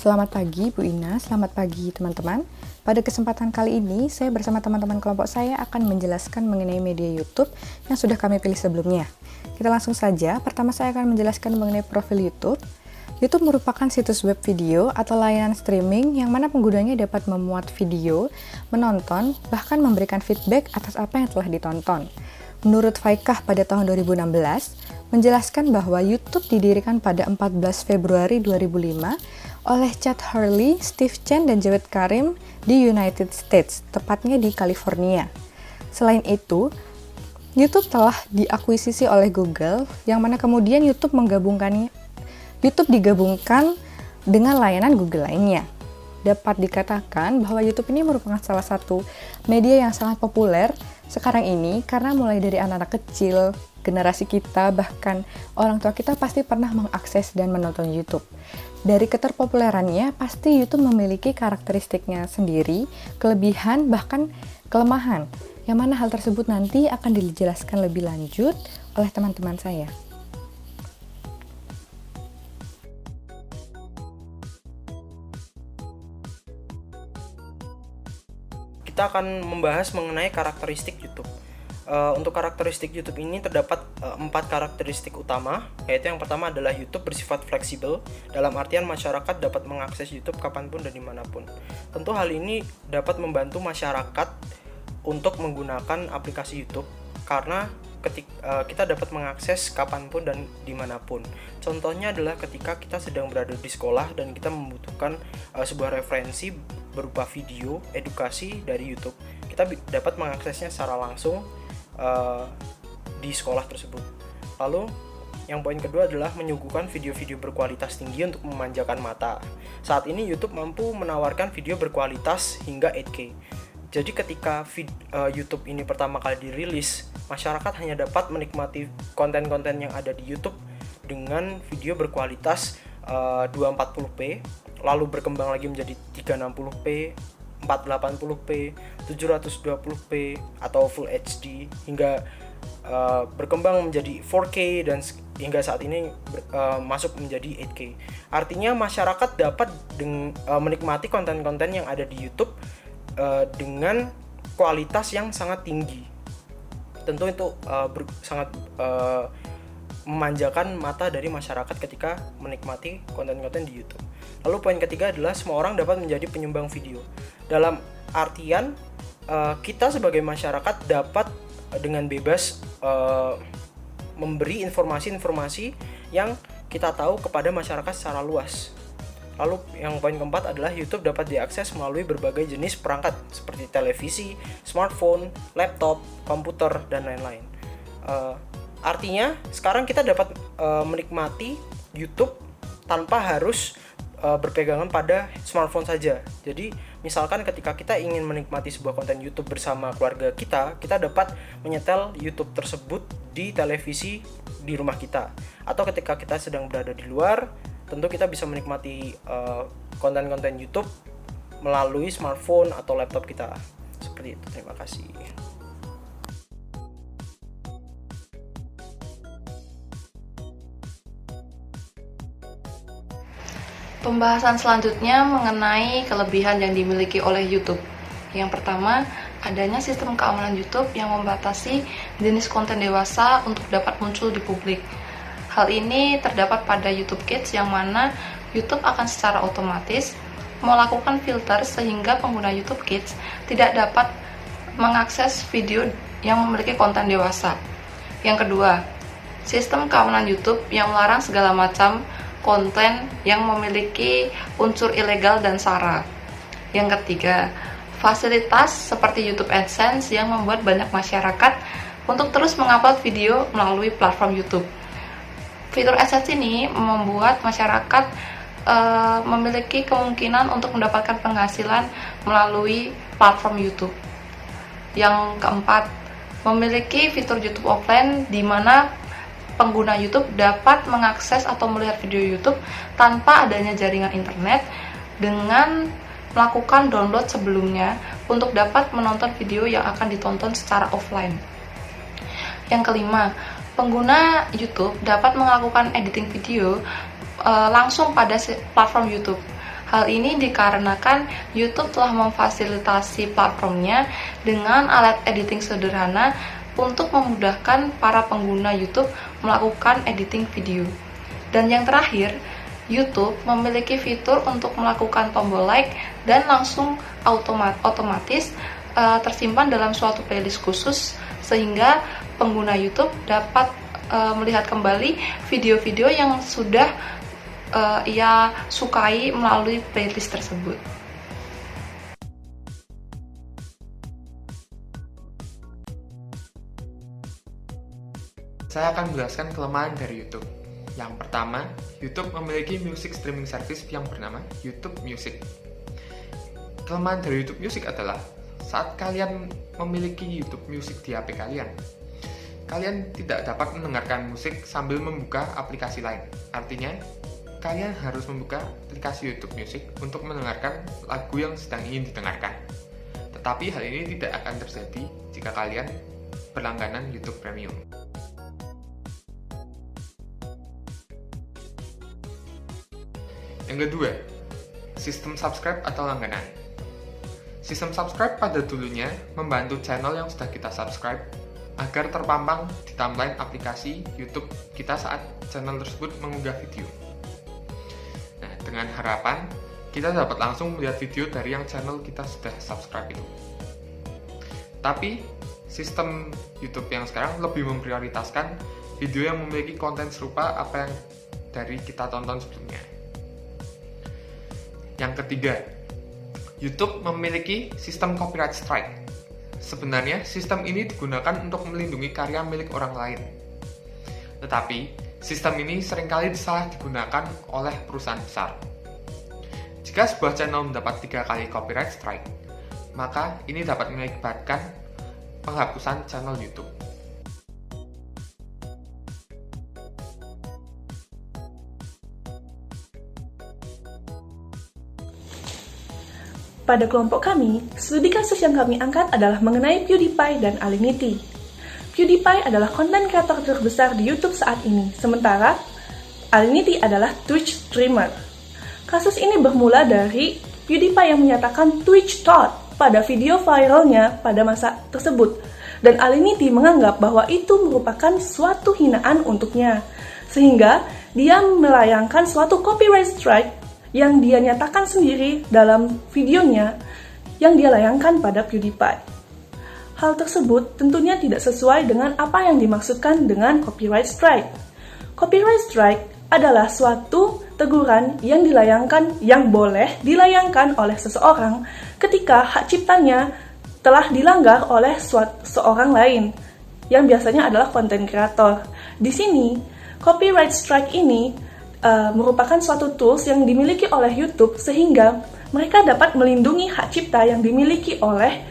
Selamat pagi Bu Ina, selamat pagi teman-teman. Pada kesempatan kali ini, saya bersama teman-teman kelompok saya akan menjelaskan mengenai media YouTube yang sudah kami pilih sebelumnya. Kita langsung saja, pertama saya akan menjelaskan mengenai profil YouTube. YouTube merupakan situs web video atau layanan streaming yang mana penggunanya dapat memuat video, menonton, bahkan memberikan feedback atas apa yang telah ditonton. Menurut Faikah pada tahun 2016, menjelaskan bahwa YouTube didirikan pada 14 Februari 2005 oleh Chad Hurley, Steve Chen, dan Jawed Karim di United States, tepatnya di California. Selain itu, YouTube telah diakuisisi oleh Google, yang mana kemudian YouTube digabungkan dengan layanan Google lainnya. Dapat dikatakan bahwa YouTube ini merupakan salah satu media yang sangat populer sekarang ini karena mulai dari anak-anak kecil, generasi kita, bahkan orang tua kita pasti pernah mengakses dan menonton YouTube. Dari keterpopulerannya, pasti YouTube memiliki karakteristiknya sendiri, kelebihan, bahkan kelemahan, yang mana hal tersebut nanti akan dijelaskan lebih lanjut oleh teman-teman saya. Kita akan membahas mengenai karakteristik YouTube. Untuk karakteristik YouTube ini terdapat 4 karakteristik utama, yaitu yang pertama adalah YouTube bersifat fleksibel, dalam artian masyarakat dapat mengakses YouTube kapanpun dan dimanapun. Tentu hal ini dapat membantu masyarakat untuk menggunakan aplikasi YouTube, karena kita dapat mengakses kapanpun dan dimanapun. Contohnya adalah ketika kita sedang berada di sekolah dan kita membutuhkan sebuah referensi berupa video edukasi dari YouTube, kita dapat mengaksesnya secara langsung di sekolah tersebut. Lalu yang poin kedua adalah menyuguhkan video-video berkualitas tinggi untuk memanjakan mata. Saat ini YouTube mampu menawarkan video berkualitas hingga 8K. Jadi ketika YouTube ini pertama kali dirilis, masyarakat hanya dapat menikmati konten-konten yang ada di YouTube dengan video berkualitas 240p, lalu berkembang lagi menjadi 360p, 480p, 720p atau Full HD, hingga berkembang menjadi 4K dan hingga saat ini masuk menjadi 8K. Artinya masyarakat dapat menikmati konten-konten yang ada di YouTube dengan kualitas yang sangat tinggi. Tentu itu sangat memanjakan mata dari masyarakat ketika menikmati konten-konten di YouTube. Lalu poin ketiga adalah semua orang dapat menjadi penyumbang video. Dalam artian kita sebagai masyarakat dapat dengan bebas memberi informasi-informasi yang kita tahu kepada masyarakat secara luas. Lalu yang poin keempat adalah YouTube dapat diakses melalui berbagai jenis perangkat seperti televisi, smartphone, laptop, komputer, dan lain-lain. Artinya sekarang kita dapat menikmati YouTube tanpa harus berpegangan pada smartphone saja. Jadi misalkan ketika kita ingin menikmati sebuah konten YouTube bersama keluarga kita, kita dapat menyetel YouTube tersebut di televisi di rumah kita. Atau ketika kita sedang berada di luar, tentu kita bisa menikmati konten-konten YouTube melalui smartphone atau laptop kita. Seperti itu. Terima kasih. Pembahasan selanjutnya mengenai kelebihan yang dimiliki oleh YouTube. Yang pertama, adanya sistem keamanan YouTube yang membatasi jenis konten dewasa untuk dapat muncul di publik. Hal ini terdapat pada YouTube Kids, yang mana YouTube akan secara otomatis melakukan filter sehingga pengguna YouTube Kids tidak dapat mengakses video yang memiliki konten dewasa. Yang kedua, sistem keamanan YouTube yang melarang segala macam konten yang memiliki unsur ilegal dan sara. Yang ketiga, fasilitas seperti YouTube AdSense yang membuat banyak masyarakat untuk terus mengupload video melalui platform YouTube. Fitur AdSense ini membuat masyarakat memiliki kemungkinan untuk mendapatkan penghasilan melalui platform YouTube. Yang keempat, memiliki fitur YouTube offline di mana pengguna YouTube dapat mengakses atau melihat video YouTube tanpa adanya jaringan internet dengan melakukan download sebelumnya untuk dapat menonton video yang akan ditonton secara offline. Yang kelima, pengguna YouTube dapat melakukan editing video langsung pada platform YouTube. Hal ini dikarenakan YouTube telah memfasilitasi platformnya dengan alat editing sederhana untuk memudahkan para pengguna YouTube melakukan editing video. Dan yang terakhir, YouTube memiliki fitur untuk melakukan tombol like dan langsung otomatis tersimpan dalam suatu playlist khusus, sehingga pengguna YouTube dapat melihat kembali video-video yang sudah ia sukai melalui playlist tersebut. Saya akan menjelaskan kelemahan dari YouTube. Yang pertama, YouTube memiliki music streaming service yang bernama YouTube Music. Kelemahan dari YouTube Music adalah saat kalian memiliki YouTube Music di HP kalian, kalian tidak dapat mendengarkan musik sambil membuka aplikasi lain. Artinya, kalian harus membuka aplikasi YouTube Music untuk mendengarkan lagu yang sedang ingin didengarkan. Tetapi hal ini tidak akan terjadi jika kalian berlangganan YouTube Premium. Yang kedua, sistem subscribe atau langganan. Sistem subscribe pada dulunya membantu channel yang sudah kita subscribe agar terpampang di timeline aplikasi YouTube kita saat channel tersebut mengunggah video. Nah, dengan harapan kita dapat langsung melihat video dari yang channel kita sudah subscribe itu. Tapi, sistem YouTube yang sekarang lebih memprioritaskan video yang memiliki konten serupa apa yang dari kita tonton sebelumnya. Yang ketiga, YouTube memiliki sistem copyright strike. Sebenarnya, sistem ini digunakan untuk melindungi karya milik orang lain. Tetapi, sistem ini seringkali disalah digunakan oleh perusahaan besar. Jika sebuah channel mendapat 3 kali copyright strike, maka ini dapat mengakibatkan penghapusan channel YouTube. Pada kelompok kami, studi kasus yang kami angkat adalah mengenai PewDiePie dan Alinity. PewDiePie adalah konten kreator terbesar di YouTube saat ini, sementara Alinity adalah Twitch streamer. Kasus ini bermula dari PewDiePie yang menyatakan Twitch thought pada video viralnya pada masa tersebut, dan Alinity menganggap bahwa itu merupakan suatu hinaan untuknya, sehingga dia melayangkan suatu copyright strike yang dia nyatakan sendiri dalam videonya yang dia layangkan pada PewDiePie. Hal tersebut tentunya tidak sesuai dengan apa yang dimaksudkan dengan copyright strike. Copyright strike adalah suatu teguran yang boleh dilayangkan oleh seseorang ketika hak ciptanya telah dilanggar oleh seorang lain, yang biasanya adalah content creator. Di sini, copyright strike ini merupakan suatu tools yang dimiliki oleh YouTube sehingga mereka dapat melindungi hak cipta yang dimiliki oleh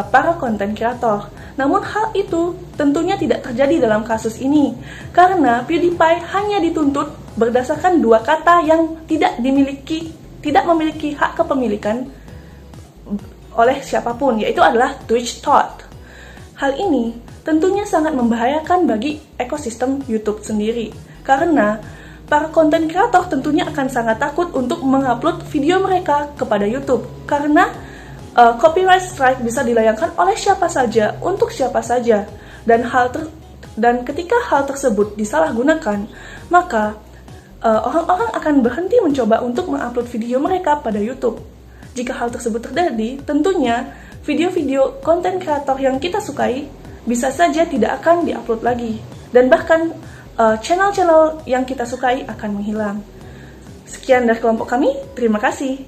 para content creator. Namun hal itu tentunya tidak terjadi dalam kasus ini karena PewDiePie hanya dituntut berdasarkan 2 kata yang tidak memiliki hak kepemilikan oleh siapapun, yaitu adalah Twitch thought. Hal ini tentunya sangat membahayakan bagi ekosistem YouTube sendiri karena para konten kreator tentunya akan sangat takut untuk mengupload video mereka kepada YouTube karena copyright strike bisa dilayangkan oleh siapa saja untuk siapa saja, dan ketika hal tersebut disalahgunakan, maka orang-orang akan berhenti mencoba untuk mengupload video mereka pada YouTube. Jika hal tersebut terjadi, tentunya video-video konten kreator yang kita sukai bisa saja tidak akan diupload lagi, dan bahkan channel-channel yang kita sukai akan menghilang. Sekian dari kelompok kami, terima kasih.